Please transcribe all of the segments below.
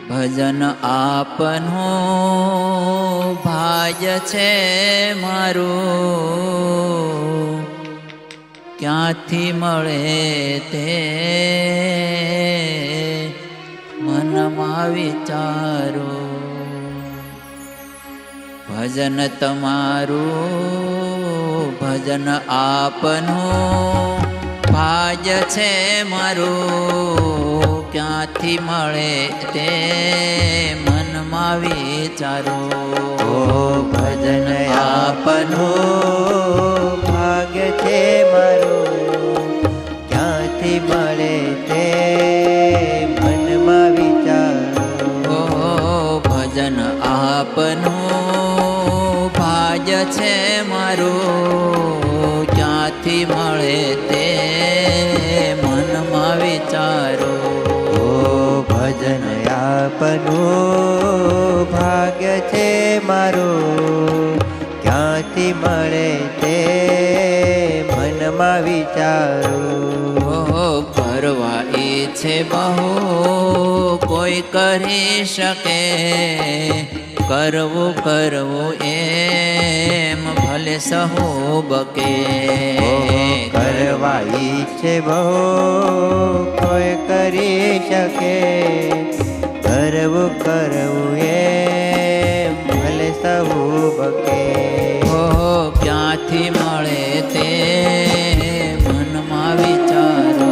ભજન આપનું ભાગ્ય છે મારું, ક્યાંથી મળે તે મનમાં વિચારો. ભજન તમારું ભજન આપનું ભાગ્ય છે મારું, ક્યાંથી મળે તે મનમાં વિચારો. ભજન આપનું ભાગ્ય છે મારું, ક્યાંથી મળે તે મનમાં વિચારો. ભજન આપનું ભાગ્ય છે મારું, ક્યાંથી મળે તે મનમાં વિચારો. ભજન આપનું ભાગ્ય છે મારું, ક્યાંથી મળે તે મનમાં વિચારો. કરવા ઈચ્છે બહુ કોઈ કરી શકે, કરવું કરવું એમ ભલે સહુ બકે. કરવા ઈચ્છે બહુ કોઈ કરી શકે, કરવું કરવું એમ ભલે સહુ બકે. ક્યાંથી મળે તે મનમાં વિચારો.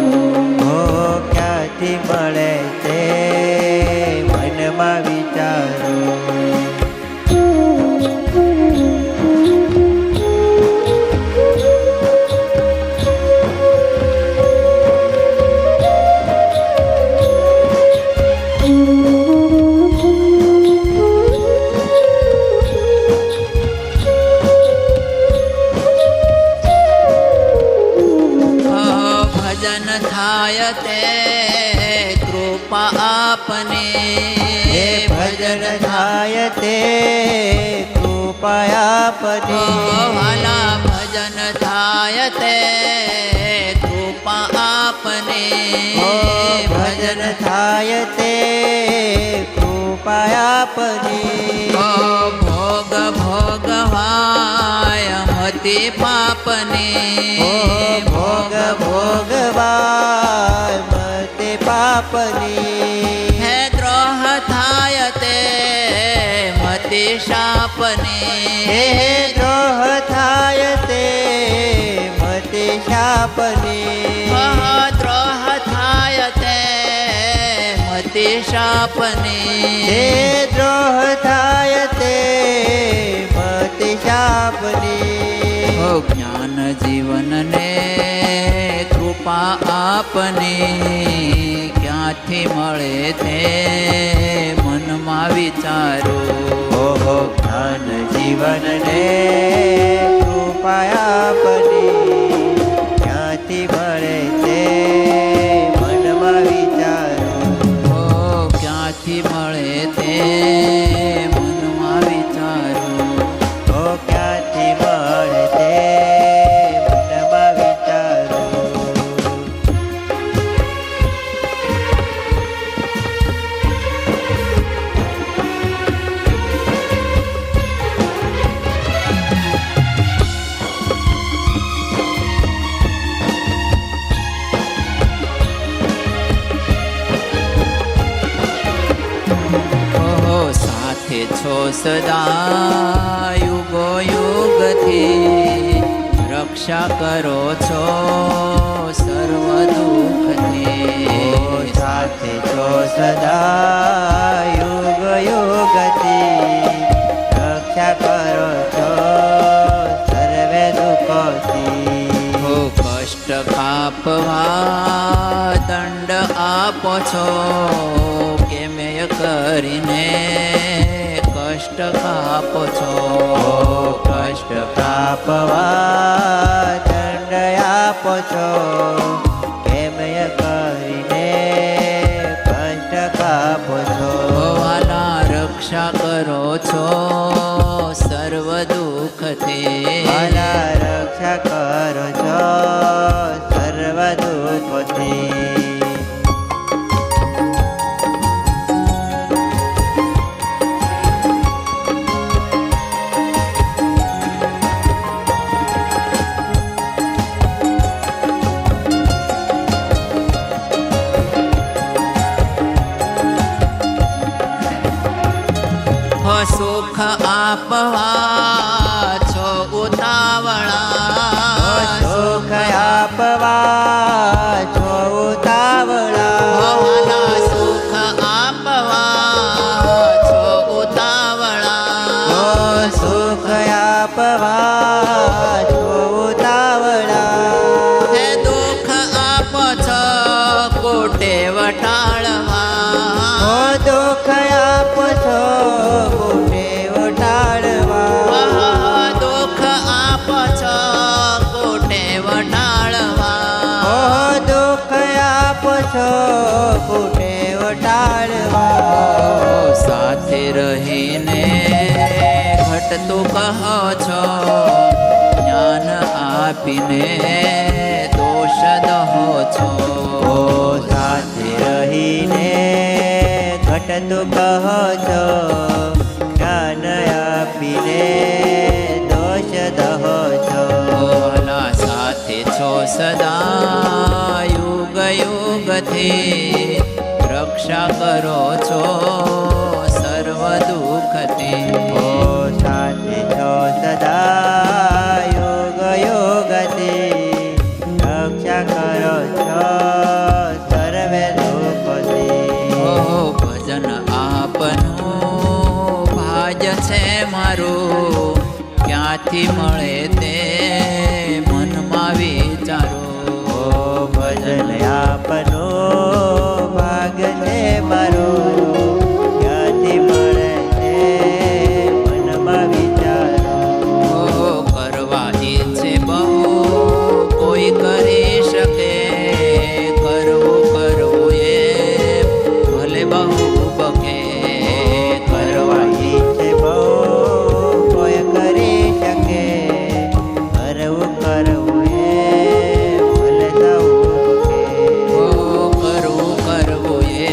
ક્યાંથી મળે તે મનમાં વિચારો. ભજન થાય તે કૃપા આપને. ભજન થાય તે કૃપા આપને. વાલા ભજન થાય તે કૃપા આપને. ભજન થાય તે કૃપા આપને. ભોગ ભોગવાય મતિ પાપને. ભોગ ભોગવાય મતે પાપની. હે દ્રોહ થાય તે મતિ શાપને. હે દ્રોહ થાય તે મતે શાપની. દ્રોહ થાય તે મતિ શાપને. હે દ્રોહ થાય તે મતે શાપની. જ્ઞાન જીવનને કૃપા આપને. ક્યાંથી મળે તે મનમાં વિચારો. જ્ઞાન જીવનને કૃપા આપને. ક્યાંથી મળે તે મનમાં વિચારો. ક્યાંથી મળે તે મનમાં વિચારો. ક્યાંથી મળે તે મનમાં વિચારો. સાથે છો સદા યુગો યુગથી, રક્ષા કરો છો સર્વ દુઃખથી. સાથે છો સદા યુગ યુગથી, રક્ષા કરો છો સર્વે દુઃખથી. કષ્ટ કાપવા દંડ આપો છો, કેમેય કરીને કષ્ટ કાપો છો. કષ્ટ કાપવા દંડ આપો છો, કેમય કરીને કષ્ટ કાપો છો. વાલા રક્ષા કરો છો સર્વ દુઃખથી. વાલા રક્ષા કરો છો સર્વ દુઃખથી. સુખ આપવા છો ઉતાવળા સુખ આપવા છો ઉતાવળા વાલા સુખ આપવા છો ઉતાવળા સુખ આપવા છો ઉતાવળા હે દુઃખ આપ છો કોટે વટાળવા દુઃખ આપ છો કોટે વટાળવા દુઃખ આપ છો કોટે વટાળવા દુઃખ આપ છો કોટે વટાળવા સાથે રહીને ઘટતું કહો છો જ્ઞાન આપીને દોષ દહો છો સાથે રહીને ઘટતું કહો છો જ્ઞાન આપીને દોષ દહો છો ભલા સાથે છો સદા યુગ યુગથી રક્ષા કરો છો સર્વ દુઃખથી સાથે છો સદા યોગ યોગથી રક્ષા કરો છો સર્વે દુઃખથી ભજન આપનું ભાગ્ય છે મારું ક્યાંથી મળે તે મનમાં વિચારો ભજન આપનો ભાગ છે મારો ક્યાંથી મળે છે મનમાં વિચારો કરવા ઈચ્છે બહુ કોઈ કરી શકે કરવું કરવું એ ભલે બહુ બકે કરવા ઈચ્છે બહુ કોઈ કરી શકે કરવું કરવું એ ભલે થવું કે કરવું કરવું એ